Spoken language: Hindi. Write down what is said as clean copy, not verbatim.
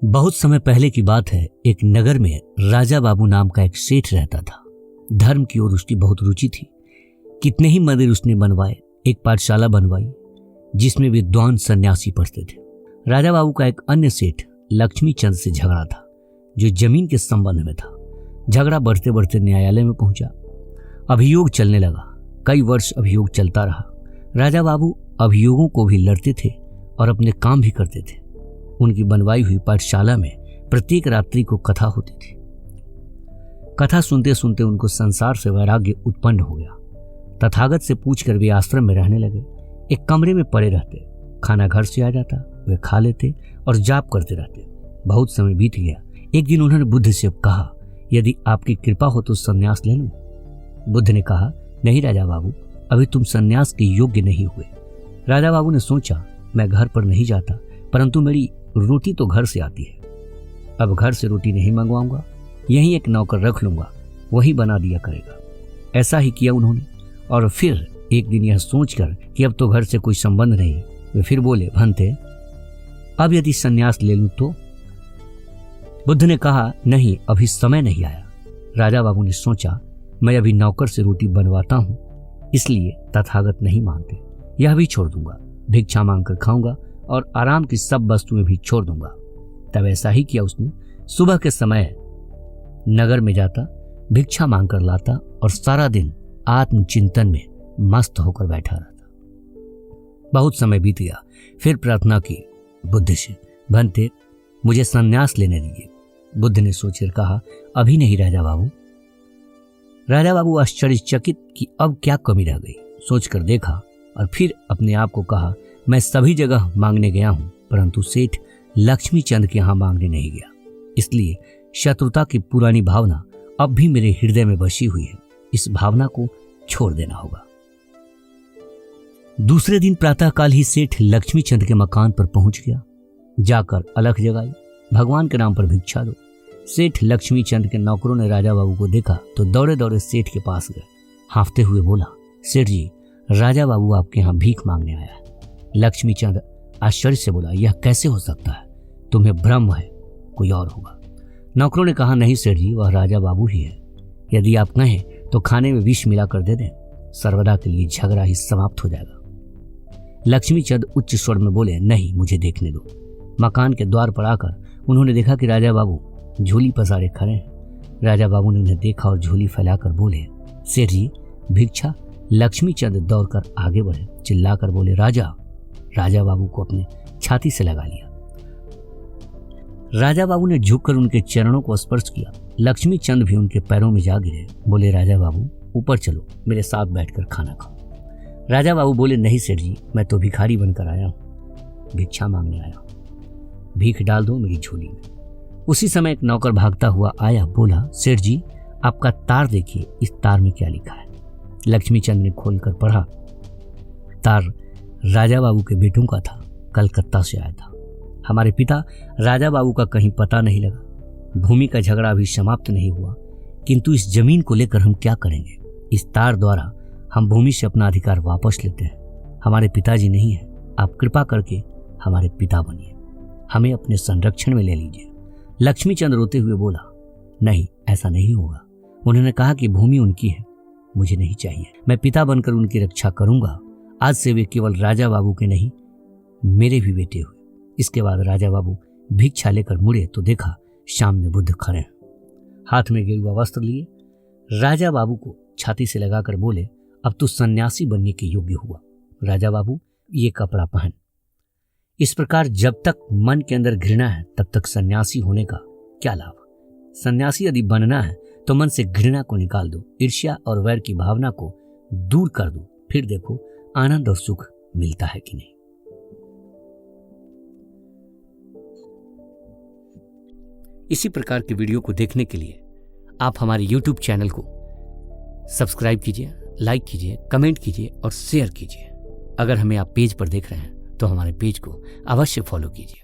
बहुत समय पहले की बात है। एक नगर में राजा बाबू नाम का एक सेठ रहता था। धर्म की ओर उसकी बहुत रुचि थी। कितने ही मंदिर उसने बनवाए, एक पाठशाला बनवाई जिसमें विद्वान सन्यासी पढ़ते थे। राजा बाबू का एक अन्य सेठ लक्ष्मी चंद से झगड़ा था, जो जमीन के संबंध में था। झगड़ा बढ़ते बढ़ते न्यायालय में पहुंचा। अभियोग चलने लगा। कई वर्ष अभियोग चलता रहा। राजा बाबू अभियोगों को भी लड़ते थे और अपने काम भी करते थे। उनकी बनवाई हुई पाठशाला में प्रत्येक रात्रि को कथा होती थी। कथा सुनते सुनते उनको संसार से वैराग्य उत्पन्न हो गया। तथागत से पूछकर वे आश्रम में रहने लगे। एक कमरे में पड़े रहते। खाना घर से आ जाता, वे खा लेते और जाप करते रहते। बहुत समय बीत गया। एक दिन उन्होंने बुद्ध से कहा, यदि आपकी कृपा हो तो संन्यास ले लूं। बुद्ध ने कहा, नहीं राजा बाबू, अभी तुम संन्यास के योग्य नहीं हुए। राजा बाबू ने सोचा, मैं घर पर नहीं जाता, परंतु मेरी रोटी तो घर से आती है। अब घर से रोटी नहीं मंगवाऊंगा, यहीं एक नौकर रख लूंगा, वही बना दिया करेगा। ऐसा ही किया उन्होंने। और फिर एक दिन यह सोचकर कि अब तो घर से कोई संबंध नहीं, वे फिर बोले, भंते, अब यदि संन्यास ले लूं तो? बुद्ध ने कहा, नहीं, अभी समय नहीं आया। राजा बाबू ने सोचा, मैं अभी नौकर से रोटी बनवाता हूं, इसलिए तथागत नहीं मानते। यह भी छोड़ दूंगा, भिक्षा मांगकर खाऊंगा और आराम की सब वस्तुएं भी छोड़ दूंगा। तब ऐसा ही किया उसने। सुबह के समय नगर में जाता, भिक्षा मांगकर लाता और सारा दिन आत्मचिंतन में मस्त होकर बैठा रहता। बहुत समय बीत गया। फिर प्रार्थना की बुद्ध से, भंते, मुझे संन्यास लेने दीजिए। बुद्ध ने सोचकर कहा, अभी नहीं राजा बाबू। राजा बाबू आश्चर्यचकित कि अब क्या कमी रह गई। सोचकर देखा और फिर अपने आप को कहा, मैं सभी जगह मांगने गया हूं, परंतु सेठ लक्ष्मी चंद के यहां मांगने नहीं गया। इसलिए शत्रुता की पुरानी भावना अब भी मेरे हृदय में बसी हुई है। इस भावना को छोड़ देना होगा। दूसरे दिन प्रातःकाल ही सेठ लक्ष्मी चंद के मकान पर पहुंच गया। जाकर अलख जगाई, भगवान के नाम पर भिक्षा दो। सेठ लक्ष्मी चंद के नौकरों ने राजा बाबू को देखा तो दौड़े दौड़े सेठ के पास गए। हांफते हुए बोला, सेठ जी, राजा बाबू आपके यहाँ भीख मांगने आया है। लक्ष्मी चंद आश्चर्य से बोला, यह कैसे हो सकता है? तुम्हें भ्रम है, कोई और होगा। नौकरों ने कहा, नहीं सेठ जी, वह राजा बाबू ही है। यदि आप कहें तो खाने में विष मिला कर दे दें, सर्वदा के लिए झगड़ा ही समाप्त हो जाएगा। लक्ष्मी चंद उच्च स्वर में बोले, नहीं, मुझे देखने दो। मकान के द्वार पर आकर उन्होंने देखा कि राजा बाबू झोली पसारे खड़े हैं। राजा बाबू ने उन्हें देखा और झोली फैलाकर बोले, सेठ जी, भिक्षा। लक्ष्मी चंद दौड़कर आगे बढ़े, चिल्लाकर बोले, राजा। राजा बाबू को अपने छाती से लगा लिया। राजा बाबू ने झुककर उनके चरणों को स्पर्श किया। लक्ष्मी चंद भी उनके पैरों में जा गिरे। बोले, राजा बाबू, ऊपर चलो, मेरे साथ बैठकर खाना खाओ। राजा बाबू बोले, नहीं सेठ जी, मैं तो भिखारी बनकर आया हूं, भिक्षा मांगने आया हूं, भीख डाल दो मेरी झोली में। उसी समय एक नौकर भागता हुआ आया, बोला, सेठ जी, आपका तार देखिए, इस तार में क्या लिखा है? लक्ष्मी चंद ने खोलकर पढ़ा। तार राजा बाबू के बेटों का था, कलकत्ता से आया था। हमारे पिता राजा बाबू का कहीं पता नहीं लगा। भूमि का झगड़ा अभी समाप्त नहीं हुआ, किंतु इस जमीन को लेकर हम क्या करेंगे? इस तार द्वारा हम भूमि से अपना अधिकार वापस लेते हैं। हमारे पिताजी नहीं है, आप कृपा करके हमारे पिता बनिए, हमें अपने संरक्षण में ले लीजिए। लक्ष्मी चंद रोते हुए बोला, नहीं, ऐसा नहीं होगा। उन्होंने कहा कि भूमि उनकी है, मुझे नहीं चाहिए। मैं पिता बनकर उनकी रक्षा करूंगा। आज से वे केवल राजा बाबू के नहीं, मेरे भी बेटे हुए। इसके बाद राजा बाबू भिक्षा लेकर मुड़े तो देखा सामने बुद्ध खड़े हैं, हाथ में गेरुआ वस्त्र लिए। राजा बाबू को छाती से लगाकर बोले, अब तू सन्यासी बनने के योग्य हुआ। राजा बाबू, ये कपड़ा पहन। इस प्रकार जब तक मन के अंदर घृणा है, तब तक सन्यासी होने का क्या लाभ? सन्यासी यदि बनना है तो मन से घृणा को निकाल दो, ईर्ष्या और वैर की भावना को दूर कर दो, फिर देखो आनंद और सुख मिलता है कि नहीं। इसी प्रकार के वीडियो को देखने के लिए आप हमारे YouTube चैनल को सब्सक्राइब कीजिए, लाइक कीजिए, कमेंट कीजिए और शेयर कीजिए। अगर हमें आप पेज पर देख रहे हैं तो हमारे पेज को अवश्य फॉलो कीजिए।